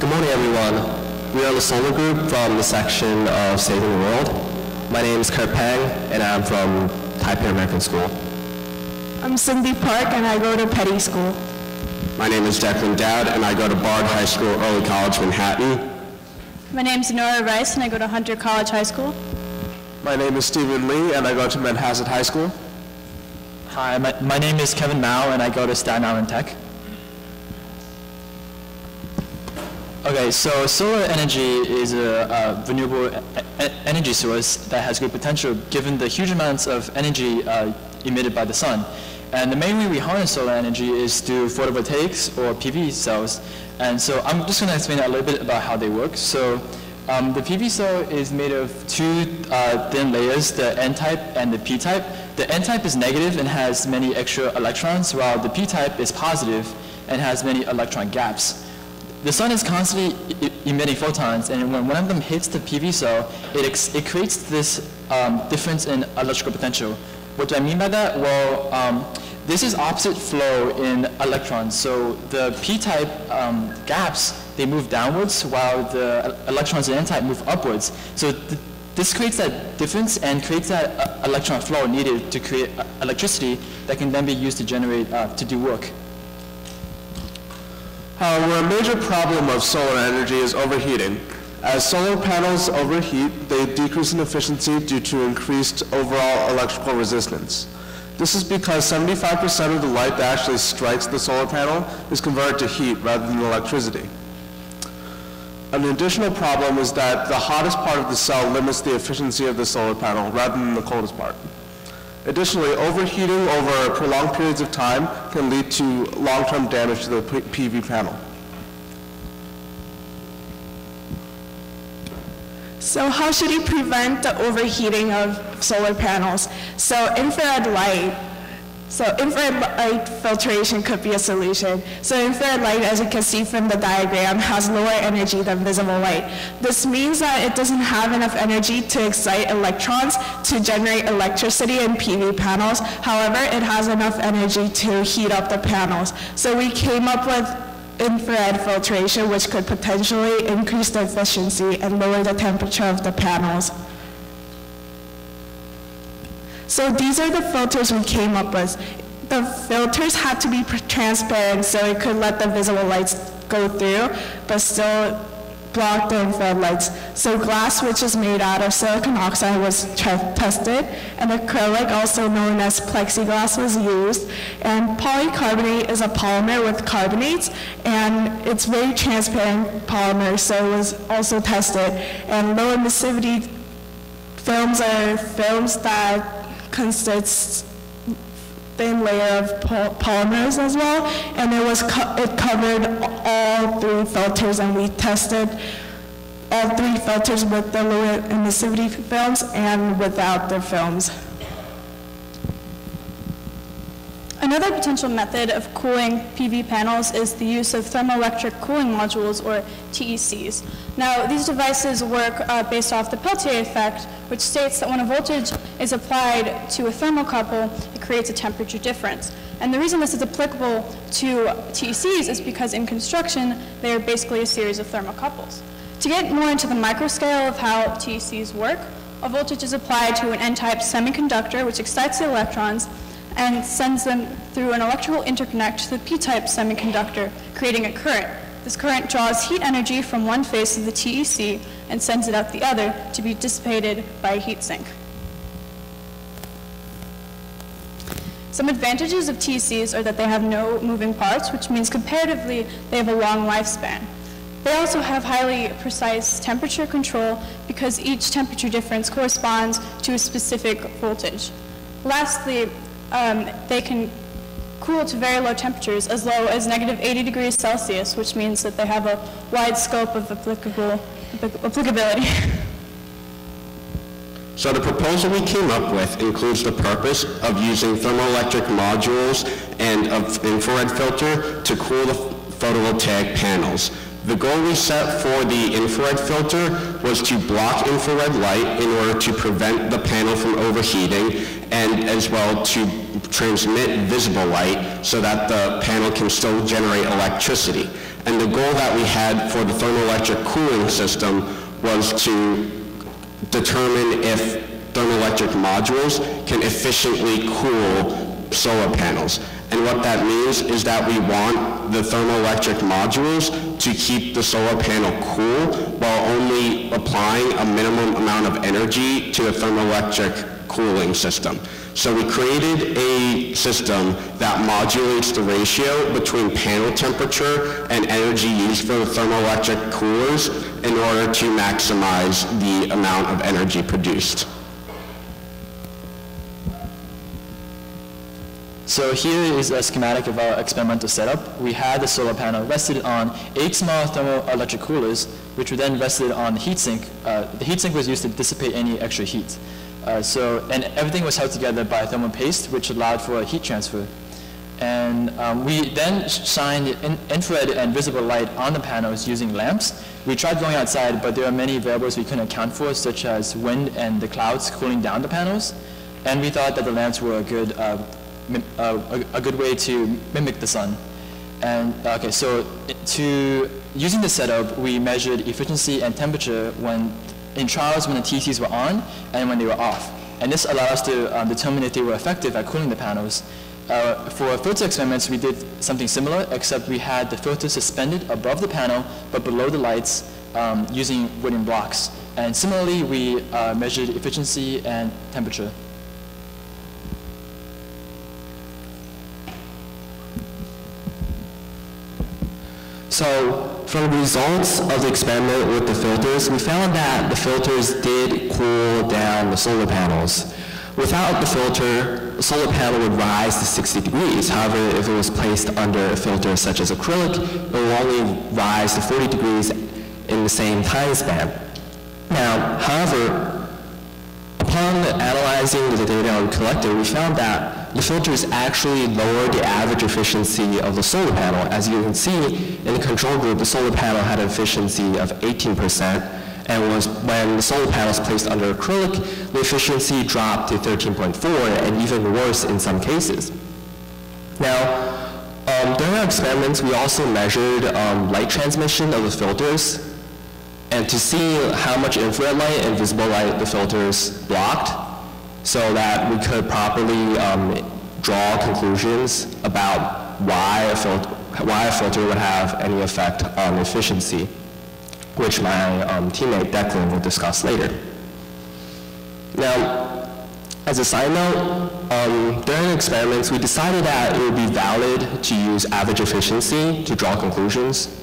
Good morning, everyone. We are the Solar Group from the section of Saving the World. My name is Kurt Pang, and I'm from Taipei American School. I'm Cindy Park, and I go to Petty School. My name is Declan Dowd, and I go to Bard High School, Early College, Manhattan. My name is Nora Rice, and I go to Hunter College High School. My name is Stephen Lee, and I go to Manhasset High School. Hi, my name is Kevin Mao, and I go to Staten Island Tech. Okay, so solar energy is a renewable energy source that has great potential given the huge amounts of energy emitted by the sun. And the main way we harness solar energy is through photovoltaics or PV cells. And so I'm just going to explain a little bit about how they work. So the PV cell is made of two thin layers, the N-type and the P-type. The N-type is negative and has many extra electrons, while the P-type is positive and has many electron gaps. The sun is constantly emitting photons, and when one of them hits the PV cell, it creates this difference in electrical potential. What do I mean by that? Well, this is opposite flow in electrons. So the P-type gaps, they move downwards, while the electrons in N-type move upwards. So this creates that difference and creates that electron flow needed to create electricity that can then be used to generate, to do work. However, a major problem of solar energy is overheating. As solar panels overheat, they decrease in efficiency due to increased overall electrical resistance. This is because 75% of the light that actually strikes the solar panel is converted to heat rather than electricity. An additional problem is that the hottest part of the cell limits the efficiency of the solar panel rather than the coldest part. Additionally, overheating over prolonged periods of time can lead to long-term damage to the PV panel. So how should you prevent the overheating of solar panels? So infrared light filtration could be a solution. So infrared light, as you can see from the diagram, has lower energy than visible light. This means that it doesn't have enough energy to excite electrons to generate electricity in PV panels. However, it has enough energy to heat up the panels. So we came up with infrared filtration, which could potentially increase the efficiency and lower the temperature of the panels. So these are the filters we came up with. The filters had to be transparent so it could let the visible lights go through, but still block the infrared lights. So glass, which is made out of silicon oxide, was tested, and acrylic, also known as plexiglass, was used. And polycarbonate is a polymer with carbonates, and it's very transparent polymer, so it was also tested. And low emissivity films are films that consists thin layer of polymers as well, and it covered all three filters, and we tested all three filters with the lower emissivity films and without the films. Another potential method of cooling PV panels is the use of thermoelectric cooling modules, or TECs. Now, these devices work based off the Peltier effect, which states that when a voltage is applied to a thermocouple, it creates a temperature difference. And the reason this is applicable to TECs is because in construction, they are basically a series of thermocouples. To get more into the microscale of how TECs work, a voltage is applied to an N-type semiconductor, which excites the electrons and sends them through an electrical interconnect to the P-type semiconductor, creating a current. This current draws heat energy from one face of the TEC and sends it out the other to be dissipated by a heat sink. Some advantages of TECs are that they have no moving parts, which means comparatively they have a long lifespan. They also have highly precise temperature control because each temperature difference corresponds to a specific voltage. Lastly, they can cool to very low temperatures, as low as -80 degrees Celsius, which means that they have a wide scope of applicability. So the proposal we came up with includes the purpose of using thermoelectric modules and an infrared filter to cool the photovoltaic panels. The goal we set for the infrared filter was to block infrared light in order to prevent the panel from overheating, and as well to transmit visible light so that the panel can still generate electricity. And the goal that we had for the thermoelectric cooling system was to determine if thermoelectric modules can efficiently cool solar panels. And what that means is that we want the thermoelectric modules to keep the solar panel cool while only applying a minimum amount of energy to the thermoelectric cooling system. So we created a system that modulates the ratio between panel temperature and energy used for the thermoelectric coolers in order to maximize the amount of energy produced. So here is a schematic of our experimental setup. We had the solar panel rested on 8 small thermoelectric coolers, which were then rested on the heatsink. The heatsink was used to dissipate any extra heat. And everything was held together by thermal paste, which allowed for a heat transfer. And we then shined infrared and visible light on the panels using lamps. We tried going outside, but there are many variables we couldn't account for, such as wind and the clouds cooling down the panels. And we thought that the lamps were a good way to mimic the sun. And using the setup, we measured efficiency and temperature in trials when the TCs were on and when they were off. And this allowed us to determine if they were effective at cooling the panels. For filter experiments, we did something similar, except we had the filter suspended above the panel but below the lights using wooden blocks. And similarly, we measured efficiency and temperature. So from the results of the experiment with the filters, we found that the filters did cool down the solar panels. Without the filter, the solar panel would rise to 60 degrees. However, if it was placed under a filter such as acrylic, it will only rise to 40 degrees in the same time span. Now, however, upon analyzing the data we collected, we found that the filters actually lowered the average efficiency of the solar panel. As you can see, in the control group, the solar panel had an efficiency of 18%, and when the solar panel was placed under acrylic, the efficiency dropped to 13.4, and even worse in some cases. Now, during our experiments, we also measured light transmission of the filters, and to see how much infrared light and visible light the filters blocked, so that we could properly draw conclusions about why a filter would have any effect on efficiency, which my teammate Declan will discuss later. Now, as a side note, during experiments, we decided that it would be valid to use average efficiency to draw conclusions,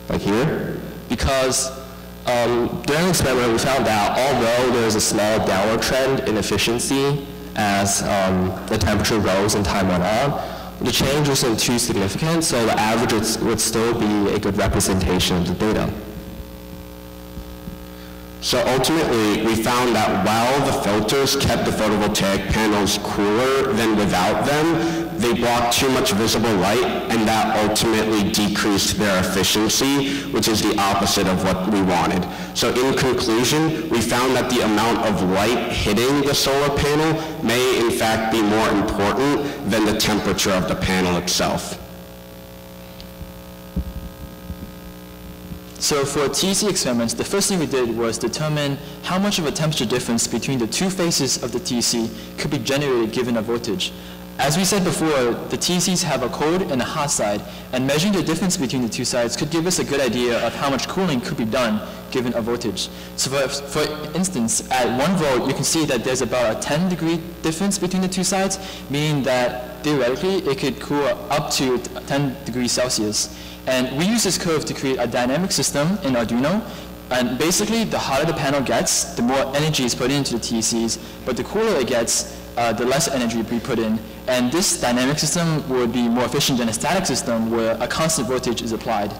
like here, because during the experiment, we found out although there is a small downward trend in efficiency as the temperature rose and time went on, the change wasn't too significant, so the average would still be a good representation of the data. So ultimately, we found that while the filters kept the photovoltaic panels cooler than without them, they blocked too much visible light, and that ultimately decreased their efficiency, which is the opposite of what we wanted. So in conclusion, we found that the amount of light hitting the solar panel may in fact be more important than the temperature of the panel itself. So for TEC experiments, the first thing we did was determine how much of a temperature difference between the two faces of the TEC could be generated given a voltage. As we said before, the TECs have a cold and a hot side, and measuring the difference between the two sides could give us a good idea of how much cooling could be done given a voltage. So for instance, at 1 volt, you can see that there's about a 10-degree difference between the two sides, meaning that theoretically it could cool up to 10 degrees Celsius. And we use this curve to create a dynamic system in Arduino. And basically, the hotter the panel gets, the more energy is put into the TECs, but the cooler it gets, the less energy we put in. And this dynamic system would be more efficient than a static system where a constant voltage is applied.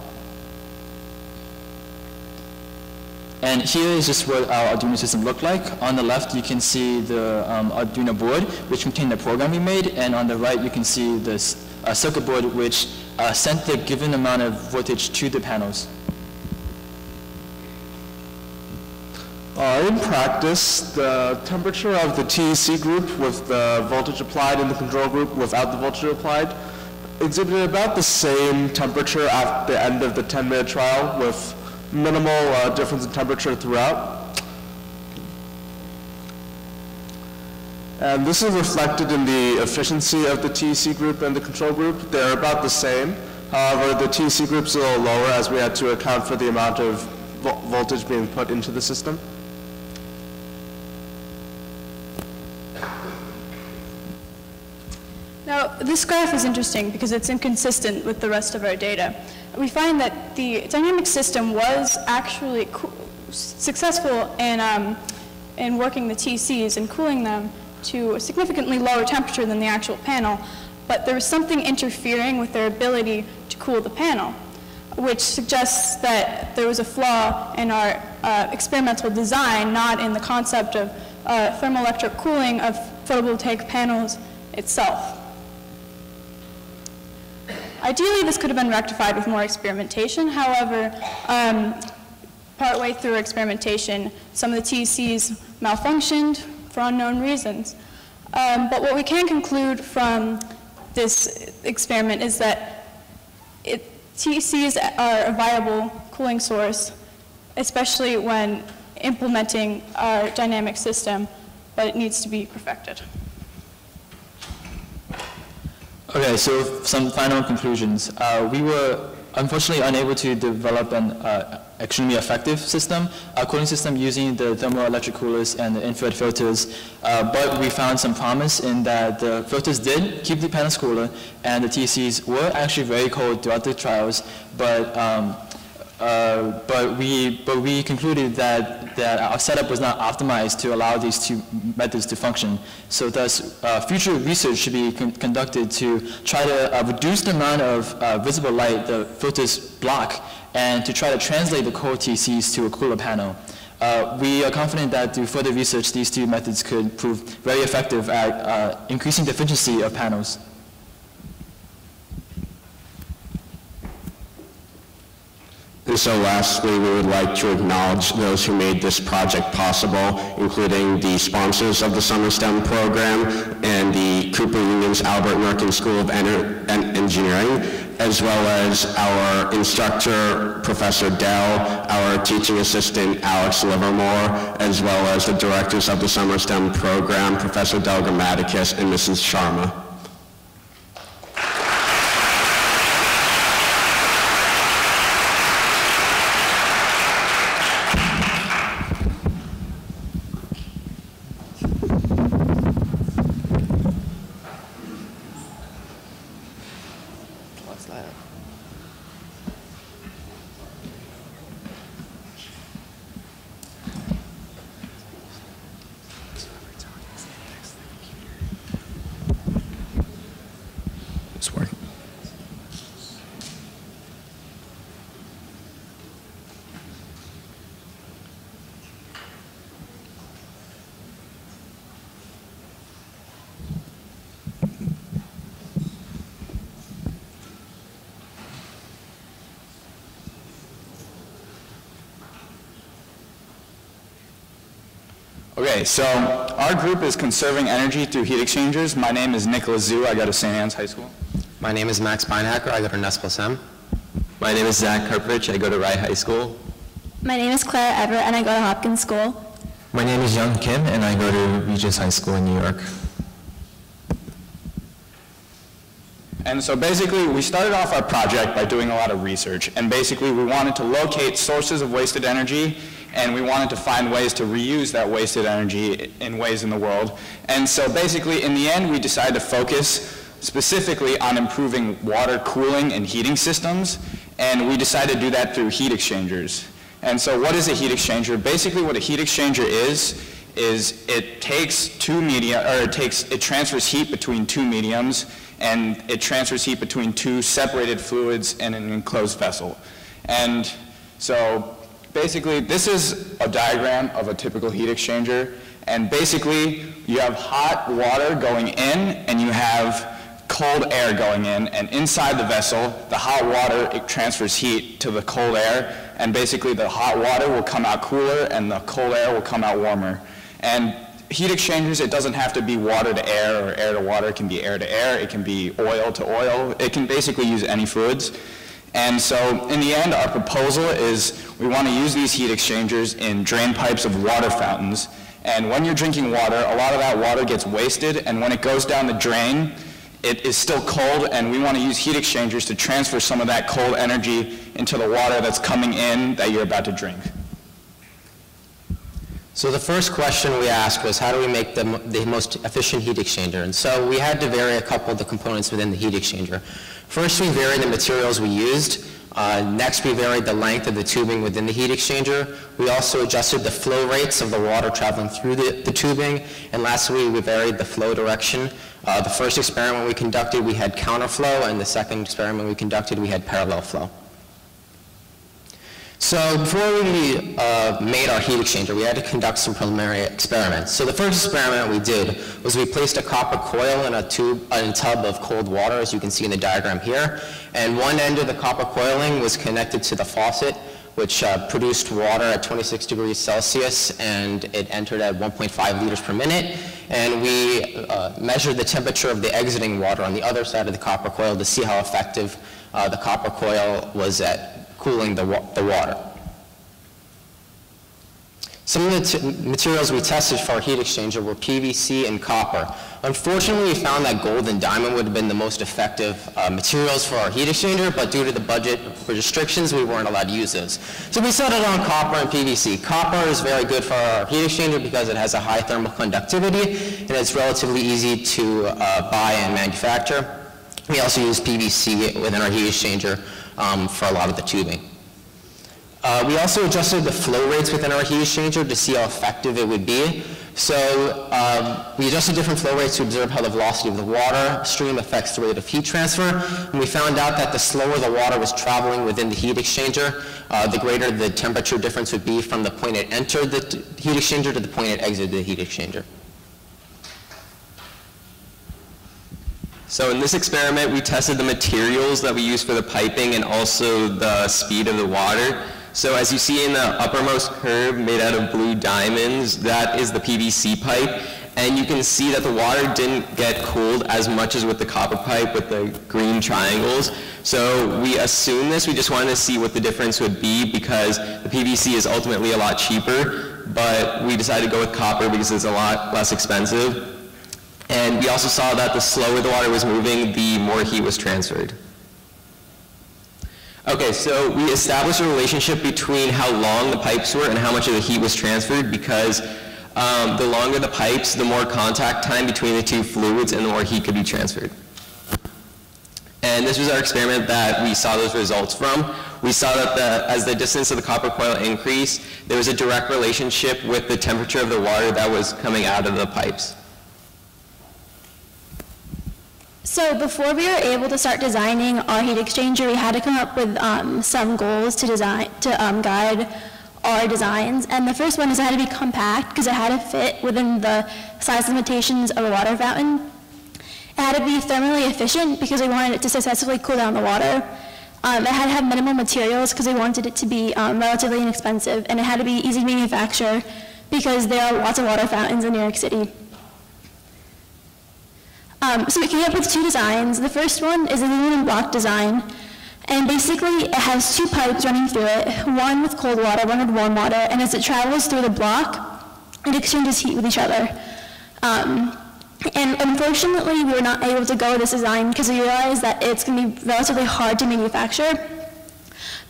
And here is just what our Arduino system looked like. On the left, you can see the Arduino board, which contained the program we made, and on the right, you can see this circuit board, which sent the given amount of voltage to the panels. In practice, the temperature of the TEC group with the voltage applied and the control group without the voltage applied exhibited about the same temperature at the end of the 10-minute trial with minimal difference in temperature throughout. And this is reflected in the efficiency of the TEC group and the control group. They're about the same. However, the TEC group is a little lower as we had to account for the amount of voltage being put into the system. Now, this graph is interesting because it's inconsistent with the rest of our data. We find that the dynamic system was actually successful in working the TCs and cooling them to a significantly lower temperature than the actual panel, but there was something interfering with their ability to cool the panel, which suggests that there was a flaw in our experimental design, not in the concept of thermoelectric cooling of photovoltaic panels itself. Ideally, this could have been rectified with more experimentation. However, partway through experimentation, some of the TECs malfunctioned for unknown reasons. But what we can conclude from this experiment is that TECs are a viable cooling source, especially when implementing our dynamic system, but it needs to be perfected. Okay, so some final conclusions. We were unfortunately unable to develop an extremely effective system, cooling system using the thermoelectric coolers and the infrared filters, but we found some promise in that the filters did keep the panels cooler, and the TCs were actually very cold throughout the trials, but we concluded that our setup was not optimized to allow these two methods to function. So thus, future research should be conducted to try to reduce the amount of visible light the filters block and to try to translate the cold TCs to a cooler panel. We are confident that through further research, these two methods could prove very effective at increasing the efficiency of panels. And so lastly, we would like to acknowledge those who made this project possible, including the sponsors of the Summer STEM program and the Cooper Union's Albert Merkin School of Engineering, as well as our instructor, Professor Dell, our teaching assistant, Alex Livermore, as well as the directors of the Summer STEM program, Professor Del Grammaticus and Mrs. Sharma. Okay, so our group is conserving energy through heat exchangers. My name is Nicholas Zhu. I go to St. Anne's High School. My name is Max Beinhacker. I go to Ness plus M. My name is Zach Karpich. I go to Rye High School. My name is Claire Everett, and I go to Hopkins School. My name is Young Kim, and I go to Regis High School in New York. And so basically, we started off our project by doing a lot of research. And basically, we wanted to locate sources of wasted energy, and we wanted to find ways to reuse that wasted energy in ways in the world. And so basically, in the end, we decided to focus specifically on improving water cooling and heating systems, and we decided to do that through heat exchangers. And so what is a heat exchanger? Basically, what a heat exchanger is it takes it transfers heat between two mediums, and it transfers heat between two separated fluids in an enclosed vessel. And so basically, this is a diagram of a typical heat exchanger, and basically, you have hot water going in, and you have cold air going in, and inside the vessel, the hot water, it transfers heat to the cold air, and basically the hot water will come out cooler and the cold air will come out warmer. And heat exchangers, it doesn't have to be water to air or air to water. It can be air to air. It can be oil to oil. It can basically use any fluids. And so in the end, our proposal is we want to use these heat exchangers in drain pipes of water fountains. And when you're drinking water, a lot of that water gets wasted, and when it goes down the drain, it is still cold, and we want to use heat exchangers to transfer some of that cold energy into the water that's coming in that you're about to drink. So the first question we asked was, how do we make the most efficient heat exchanger? And so we had to vary a couple of the components within the heat exchanger. First, we varied the materials we used. Next, we varied the length of the tubing within the heat exchanger. We also adjusted the flow rates of the water traveling through the tubing. And lastly, we varied the flow direction. The first experiment we conducted, we had counterflow, and the second experiment we conducted, we had parallel flow. So before we made our heat exchanger, we had to conduct some preliminary experiments. So the first experiment we did was we placed a copper coil in a tub of cold water, as you can see in the diagram here. And one end of the copper coiling was connected to the faucet, which produced water at 26 degrees Celsius, and it entered at 1.5 liters per minute. And we measured the temperature of the exiting water on the other side of the copper coil to see how effective the copper coil was at cooling the water. Some of the materials we tested for our heat exchanger were PVC and copper. Unfortunately, we found that gold and diamond would have been the most effective materials for our heat exchanger, but due to the budget restrictions, we weren't allowed to use those. So we settled on copper and PVC. Copper is very good for our heat exchanger because it has a high thermal conductivity, and it's relatively easy to buy and manufacture. We also use PVC within our heat exchanger for a lot of the tubing. We also adjusted the flow rates within our heat exchanger to see how effective it would be. So we adjusted different flow rates to observe how the velocity of the water stream affects the rate of heat transfer. And we found out that the slower the water was traveling within the heat exchanger, the greater the temperature difference would be from the point it entered the heat exchanger to the point it exited the heat exchanger. So in this experiment, we tested the materials that we use for the piping and also the speed of the water. So as you see in the uppermost curve made out of blue diamonds, that is the PVC pipe. And you can see that the water didn't get cooled as much as with the copper pipe with the green triangles. So we assumed this, we just wanted to see what the difference would be because the PVC is ultimately a lot cheaper, but we decided to go with copper because it's a lot less expensive. And we also saw that the slower the water was moving, the more heat was transferred. Okay, so we established a relationship between how long the pipes were and how much of the heat was transferred because the longer the pipes, the more contact time between the two fluids and the more heat could be transferred. And this was our experiment that we saw those results from. We saw that as the distance of the copper coil increased, there was a direct relationship with the temperature of the water that was coming out of the pipes. So before we were able to start designing our heat exchanger, we had to come up with some goals to guide our designs. And the first one is it had to be compact because it had to fit within the size limitations of a water fountain. It had to be thermally efficient because we wanted it to successfully cool down the water. It had to have minimal materials because we wanted it to be relatively inexpensive. And it had to be easy to manufacture because there are lots of water fountains in New York City. So we came up with two designs. The first one is an aluminum block design. And basically, it has two pipes running through it, one with cold water, one with warm water. And as it travels through the block, it exchanges heat with each other. And unfortunately, we were not able to go with this design because we realized that it's going to be relatively hard to manufacture.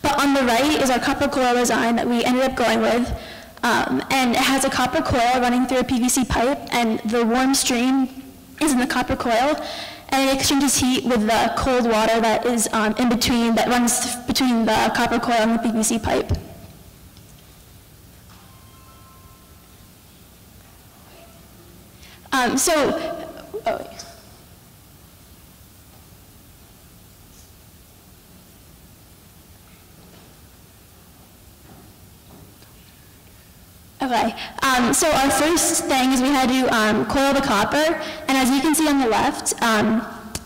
But on the right is our copper coil design that we ended up going with. And it has a copper coil running through a PVC pipe, and the warm stream is in the copper coil, and it exchanges heat with the cold water that is in between, that runs between the copper coil and the PVC pipe. Okay, so our first thing is we had to coil the copper, and as you can see on the left,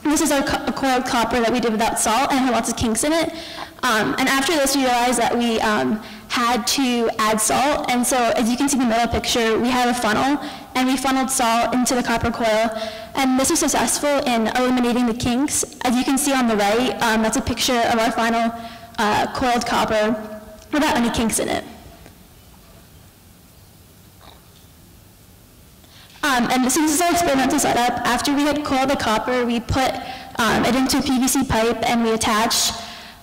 This is our coiled copper that we did without salt, and it had lots of kinks in it. And after this, we realized that we had to add salt, and so as you can see in the middle picture, we have a funnel, and we funneled salt into the copper coil, and this was successful in eliminating the kinks. As you can see on the right, that's a picture of our final coiled copper without any kinks in it. And this is our experimental setup. After we had coiled the copper, we put it into a PVC pipe, and we attached,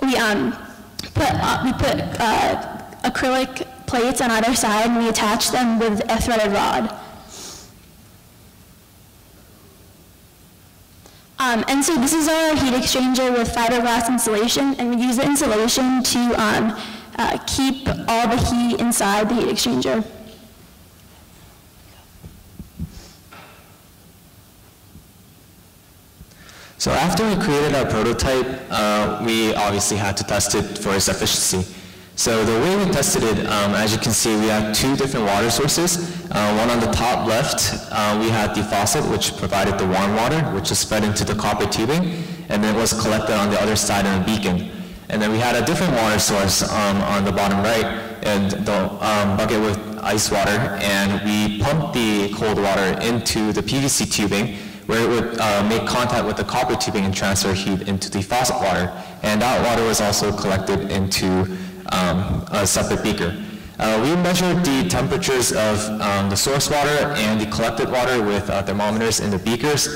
we put acrylic plates on either side, and we attached them with a threaded rod. And so this is our heat exchanger with fiberglass insulation, and we use the insulation to keep all the heat inside the heat exchanger. So after we created our prototype, we obviously had to test it for its efficiency. So the way we tested it, as you can see, we had two different water sources. One on the top left, we had the faucet, which provided the warm water, which was fed into the copper tubing, and then it was collected on the other side in a beacon. And then we had a different water source on the bottom right, and the bucket with ice water, and we pumped the cold water into the PVC tubing, where it would make contact with the copper tubing and transfer heat into the faucet water. And that water was also collected into a separate beaker. We measured the temperatures of the source water and the collected water with thermometers in the beakers.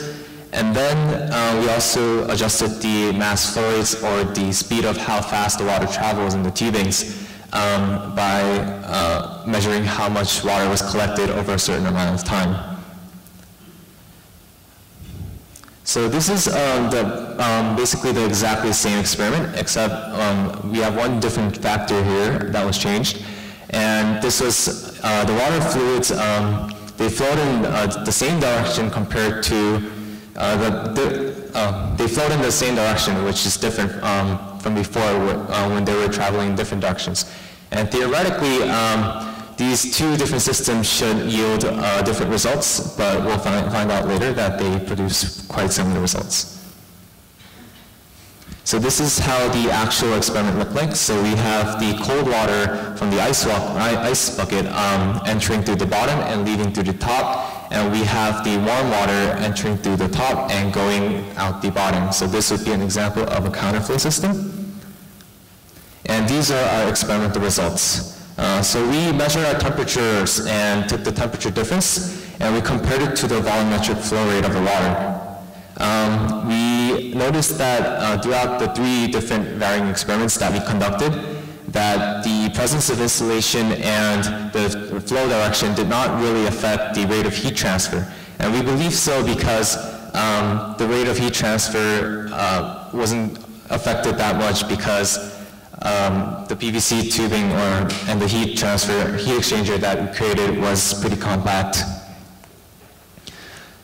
And then we also adjusted the mass flow rates, or the speed of how fast the water travels in the tubings, by measuring how much water was collected over a certain amount of time. So this is basically the exactly same experiment, except we have one different factor here that was changed. And this was the water fluids, they flowed in the same direction compared to, they flowed in the same direction, which is different from before when they were traveling in different directions. And theoretically, these two different systems should yield different results, but we'll find out later that they produce quite similar results. So this is how the actual experiment looked like. So we have the cold water from the ice bucket entering through the bottom and leaving through the top, and we have the warm water entering through the top and going out the bottom. So this would be an example of a counterflow system. And these are our experimental results. So we measured our temperatures and took the temperature difference, and we compared it to the volumetric flow rate of the water. We noticed that throughout the three different varying experiments that we conducted, that the presence of insulation and the flow direction did not really affect the rate of heat transfer. And we believe so because the rate of heat transfer wasn't affected that much, because the PVC tubing and the heat exchanger that we created was pretty compact.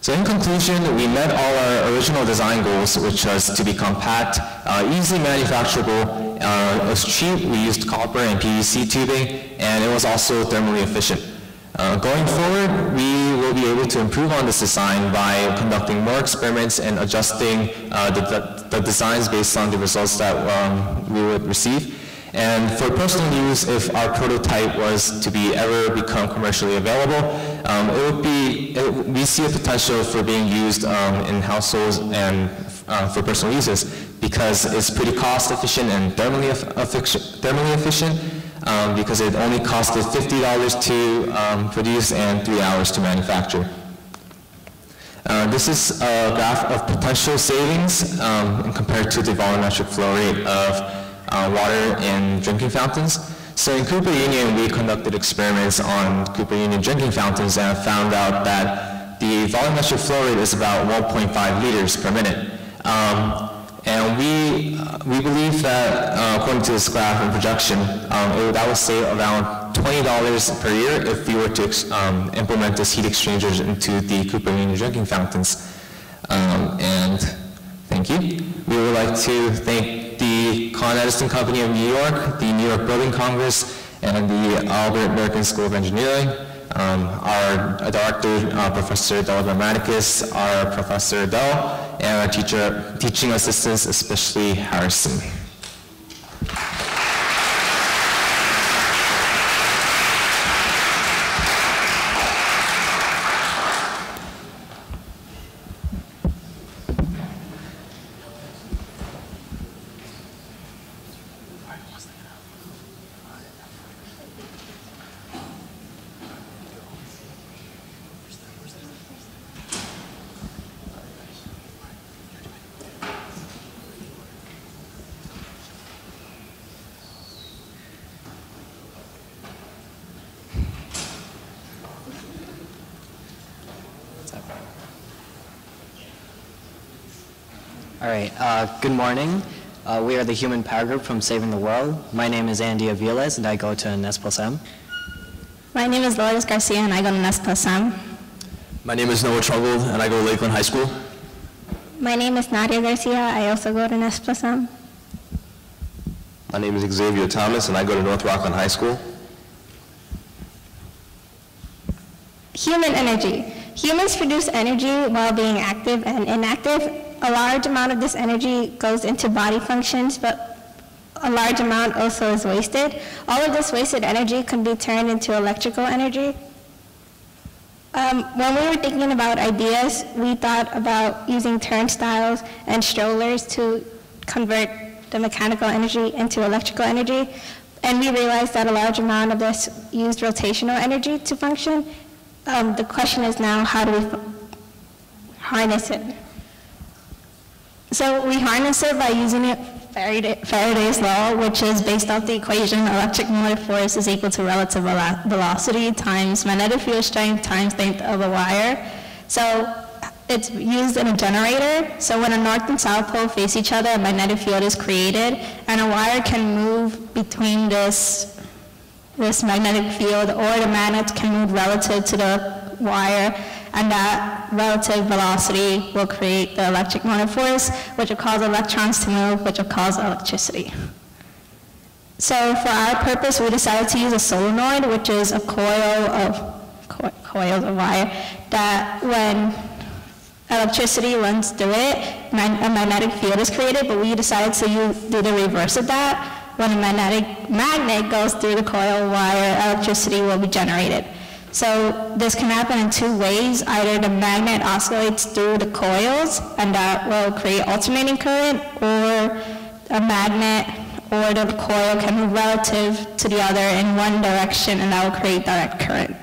So in conclusion, we met all our original design goals, which was to be compact, easily manufacturable, it was cheap, we used copper and PVC tubing, and it was also thermally efficient. Going forward, we will be able to improve on this design by conducting more experiments and adjusting the designs based on the results that we would receive. And for personal use, if our prototype was to ever become commercially available, we see a potential for being used in households and for personal uses, because it's pretty cost efficient and thermally efficient, because it only costed $50 to produce and 3 hours to manufacture. This is a graph of potential savings compared to the volumetric flow rate of water in drinking fountains. So in Cooper Union, we conducted experiments on Cooper Union drinking fountains and found out that the volumetric flow rate is about 1.5 liters per minute. And we believe that, according to this graph and projection, that would save around $20 per year if we were to implement this heat exchangers into the Cooper Union drinking fountains. And thank you. We would like to thank the Con Edison Company of New York, the New York Building Congress, and the Albert Berken School of Engineering, our director, Professor Della Grammaticus, our Professor Adele, and our teaching assistants, especially Harrison. All right, good morning. We are the Human Power Group from Saving the World. My name is Andy Aviles, and I go to Nes+M. My name is Lourdes Garcia, and I go to Nes+M. My name is Noah Trumbull, and I go to Lakeland High School. My name is Nadia Garcia. I also go to Nes+M. My name is Xavier Thomas, and I go to North Rockland High School. Human energy. Humans produce energy while being active and inactive. A large amount of this energy goes into body functions, but a large amount also is wasted. All of this wasted energy can be turned into electrical energy. When we were thinking about ideas, we thought about using turnstiles and strollers to convert the mechanical energy into electrical energy. And we realized that a large amount of this used rotational energy to function. The question is now, how do we harness it? So we harness it by using Faraday's law, which is based off the equation electric motive force is equal to relative velocity times magnetic field strength times length of a wire. So it's used in a generator. So when a north and south pole face each other, a magnetic field is created, and a wire can move between this magnetic field, or the magnet can move relative to the wire, and that relative velocity will create the electric motive force, which will cause electrons to move, which will cause electricity. So for our purpose, we decided to use a solenoid, which is a coils of wire, that when electricity runs through it, a magnetic field is created, but we decided to do the reverse of that. When a magnet goes through the coil wire, electricity will be generated. So this can happen in two ways. Either the magnet oscillates through the coils, and that will create alternating current, or a magnet or the coil can move relative to the other in one direction, and that will create direct current.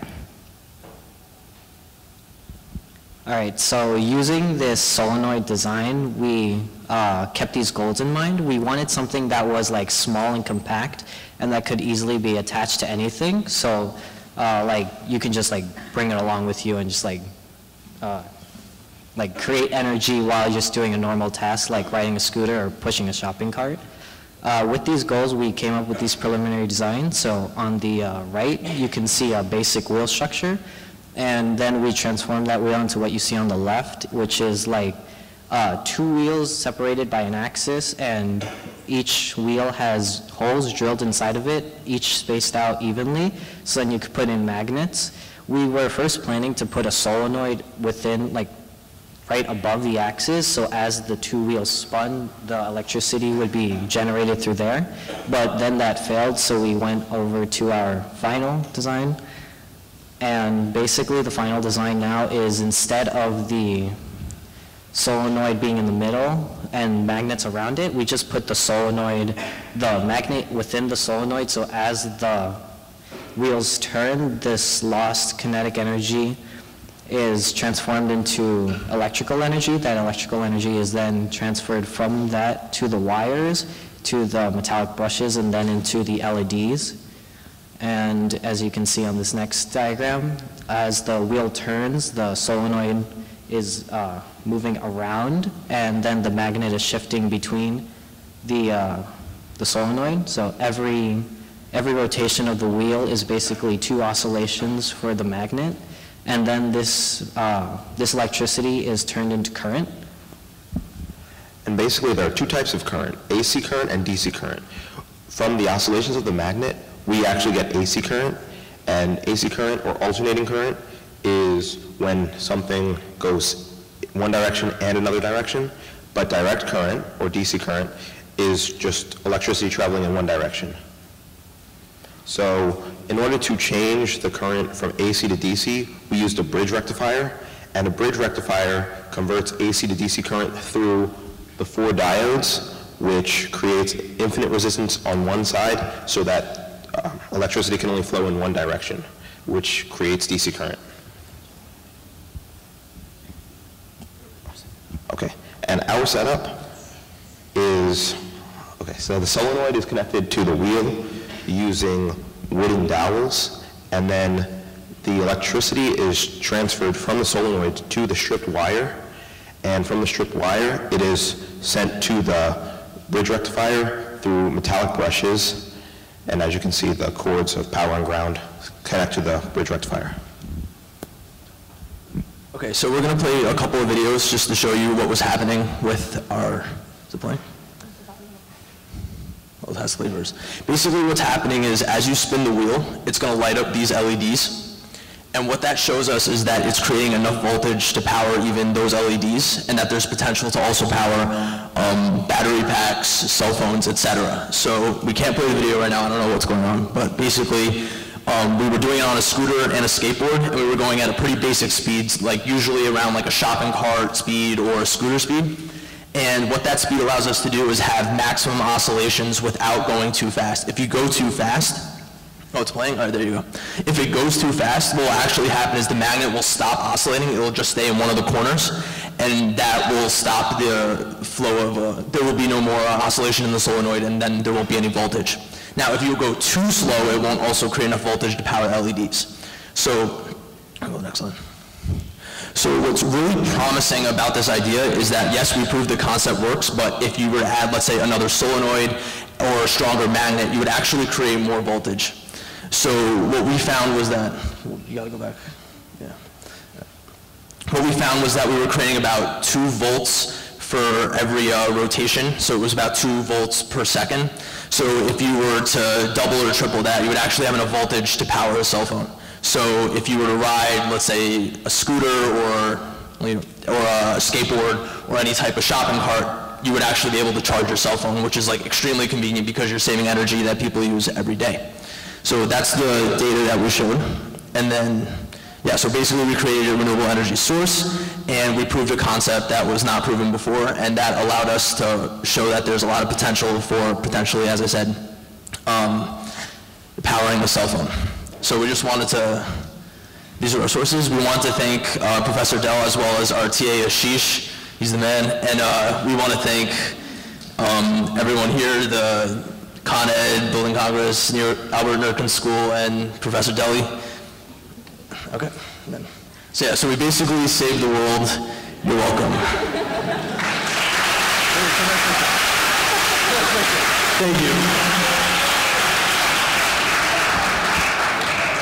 All right, so using this solenoid design, we kept these goals in mind. We wanted something that was like small and compact, and that could easily be attached to anything. So like you can just like bring it along with you and just like create energy while just doing a normal task like riding a scooter or pushing a shopping cart. With these goals, we came up with these preliminary designs. So on the right, you can see a basic wheel structure, and then we transformed that wheel into what you see on the left, which is like two wheels separated by an axis, and each wheel has holes drilled inside of it, each spaced out evenly, so then you could put in magnets. We were first planning to put a solenoid within, like, right above the axis, so as the two wheels spun, the electricity would be generated through there. But then that failed, so we went over to our final design. And basically the final design now is, instead of the solenoid being in the middle and magnets around it, we just put the magnet within the solenoid, so as the wheels turn, this lost kinetic energy is transformed into electrical energy. That electrical energy is then transferred from that to the wires, to the metallic brushes, and then into the LEDs. And as you can see on this next diagram, as the wheel turns, the solenoid is moving around, and then the magnet is shifting between the solenoid. So every rotation of the wheel is basically two oscillations for the magnet, and then this electricity is turned into current. And basically there are two types of current, AC current and DC current. From the oscillations of the magnet, we actually get AC current, and AC current or alternating current is when something goes one direction and another direction, but direct current, or DC current, is just electricity traveling in one direction. So in order to change the current from AC to DC, we used a bridge rectifier, and a bridge rectifier converts AC to DC current through the 4 diodes, which creates infinite resistance on one side so that electricity can only flow in one direction, which creates DC current. Okay, and our setup is, okay, so the solenoid is connected to the wheel using wooden dowels, and then the electricity is transferred from the solenoid to the stripped wire, and from the stripped wire, it is sent to the bridge rectifier through metallic brushes, and as you can see, the cords of power and ground connect to the bridge rectifier. Okay, so we're going to play a couple of videos just to show you what was happening with our, is it playing? Well, it has flavors. Basically what's happening is as you spin the wheel, it's going to light up these LEDs. And what that shows us is that it's creating enough voltage to power even those LEDs, and that there's potential to also power battery packs, cell phones, etc. So we can't play the video right now, I don't know what's going on, but basically we were doing it on a scooter and a skateboard, and we were going at a pretty basic speeds, like usually around like a shopping cart speed or a scooter speed. And what that speed allows us to do is have maximum oscillations without going too fast. If you go too fast, oh, it's playing? All right, there you go. If it goes too fast, what will actually happen is the magnet will stop oscillating. It will just stay in one of the corners, and that will stop the flow of, there will be no more oscillation in the solenoid, and then there won't be any voltage. Now, if you go too slow, it won't also create enough voltage to power LEDs. So, I'll go next line. So what's really promising about this idea is that, yes, we proved the concept works, but if you were to add, let's say, another solenoid or a stronger magnet, you would actually create more voltage. So what we found was that, you gotta go back, yeah. What we found was that we were creating about 2 volts for every rotation, so it was about 2 volts per second. So if you were to double or triple that, you would actually have enough voltage to power a cell phone. So if you were to ride, let's say, a scooter or a skateboard or any type of shopping cart, you would actually be able to charge your cell phone, which is like extremely convenient because you're saving energy that people use every day. So that's the data that we showed. And then, yeah, so basically we created a renewable energy source, and we proved a concept that was not proven before, and that allowed us to show that there's a lot of potential for potentially, as I said, powering a cell phone. So we just wanted to, these are our sources. We wanted to thank Professor Dell as well as our TA Ashish, he's the man, and we want to thank everyone here, the Con Ed, Building Congress, near Albert Nurkin School, and Professor Deli. Okay. So yeah, so we basically saved the world. You're welcome. Thank you.